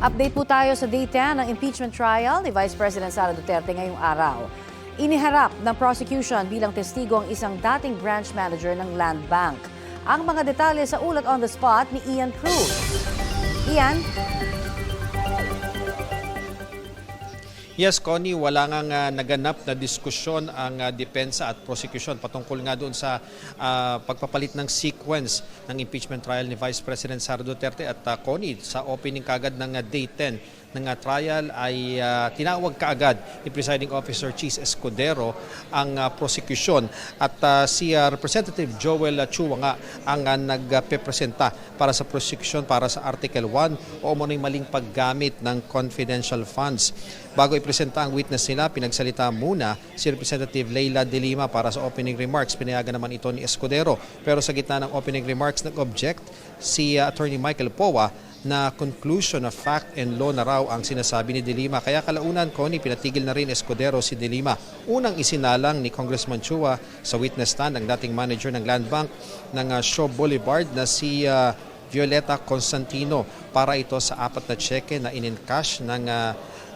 Update po tayo sa day 10 ng impeachment trial ni Vice President Sara Duterte ngayong araw. Iniharap ng prosecution bilang testigo ang isang dating branch manager ng Land Bank. Ang mga detalye sa ulat on the spot ni Ian Cruz. Ian? Yes, Connie, wala nga naganap na diskusyon ang depensa at prosecution patungkol nga doon sa pagpapalit ng sequence ng impeachment trial ni Vice President Sara Duterte at Connie, sa opening kagad ng day 10 ng trial ay tinawag kaagad ni Presiding Officer Chis Escudero ang prosecution at si Representative Joel Chua nga ang nagpepresenta para sa prosecution para sa Article 1 o umano'y maling paggamit ng confidential funds. Bago ipresenta ang witness nila, pinagsalita muna si Representative Leila De Lima para sa opening remarks. Pinayagan naman ito ni Escudero. Pero sa gitna ng opening remarks, nag-object si Attorney Michael Powa na conclusion of fact and law na raw ang sinasabi ni De Lima. Kaya kalaunan, Connie, pinatigil na rin Escudero si De Lima. Unang isinalang ni Congressman Chua sa witness stand ang dating manager ng Land Bank ng Shaw Boulevard na si Violeta Constantino para ito sa 4 na cheque na in-encash ng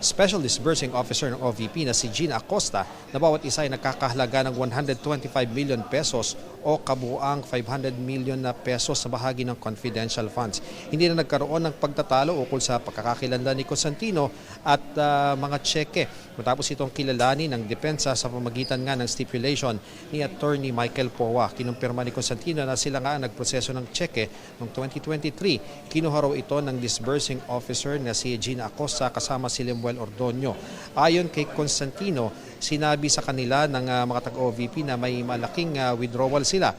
Special Disbursing Officer ng OVP na si Gina Acosta na bawat isa ay nakakahalaga ng 125 million pesos o kabuang 500 million na pesos sa bahagi ng confidential funds. Hindi na nagkaroon ng pagtatalo ukol sa pagkakakilanlan ni Constantino at mga cheque. Matapos itong kilalanin ng depensa sa pamagitan nga ng stipulation ni Attorney Michael Powa. Kinumpirma ni Constantino na sila nga ang nagproseso ng cheque noong 2023. Kinuha raw ito ng disbursing officer na si Gina Acosta kasama si Lemuel Ordonio. Ayon kay Constantino, sinabi sa kanila ng mga taga-OVP na may malaking withdrawal sila.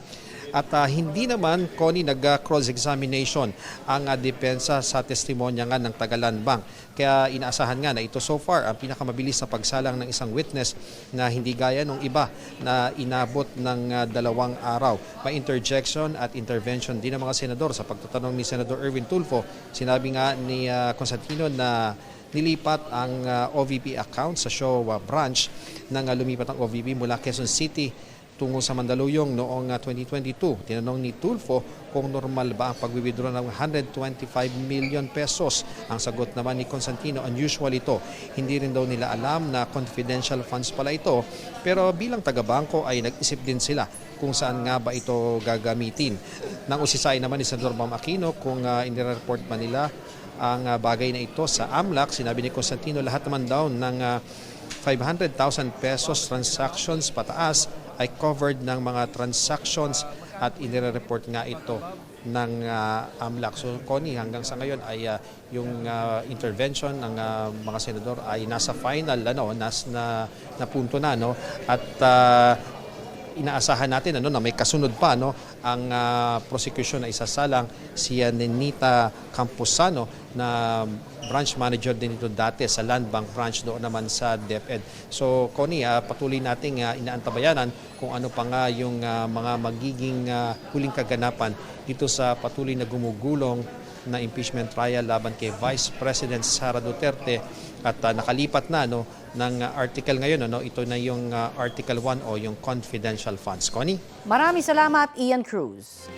At hindi naman, Connie, nag-cross-examination ang depensa sa testimonya nga ng Tagalan Bank. Kaya inaasahan nga na ito so far ang pinakamabilis na pagsalang ng isang witness na hindi gaya ng iba na inabot ng 2 araw. May interjection at intervention din ng mga senador sa pagtatanong ni Senador Erwin Tulfo. Sinabi nga ni Constantino na nilipat ang OVP account sa Shaw branch nang lumipat ang OVP mula Quezon City tungo sa Mandaluyong noong 2022. Tinanong ni Tulfo kung normal ba ang pag-withdraw ng 125 million pesos. Ang sagot naman ni Constantino, unusual ito. Hindi rin daw nila alam na confidential funds pala ito. Pero bilang taga-bangko ay nag-isip din sila kung saan nga ba ito gagamitin. Nang usisay naman ni Senador Bam Aquino kung inireport ba nila ang bagay na ito sa AMLAC. Sinabi ni Constantino lahat naman daw ng 500,000 pesos transactions pataas ay covered ng mga transactions at inire-report nga ito ng AMLAC. So, Connie, hanggang sa ngayon ay yung intervention ng mga senador ay nasa final na punto na, no? At inaasahan natin na may kasunod pa, no, ang prosecution na isasalang si Nenita Camposano na branch manager din ito dati sa Land Bank branch doon naman sa DepEd. So, Connie, patuloy nating inaantabayanan kung ano pa nga yung mga magiging huling kaganapan dito sa patuloy na gumugulong na impeachment trial laban kay Vice President Sara Duterte at nakalipat na ng article ngayon. Ito na yung Article 1 o yung confidential funds. Connie? Maraming salamat, Ian Cruz.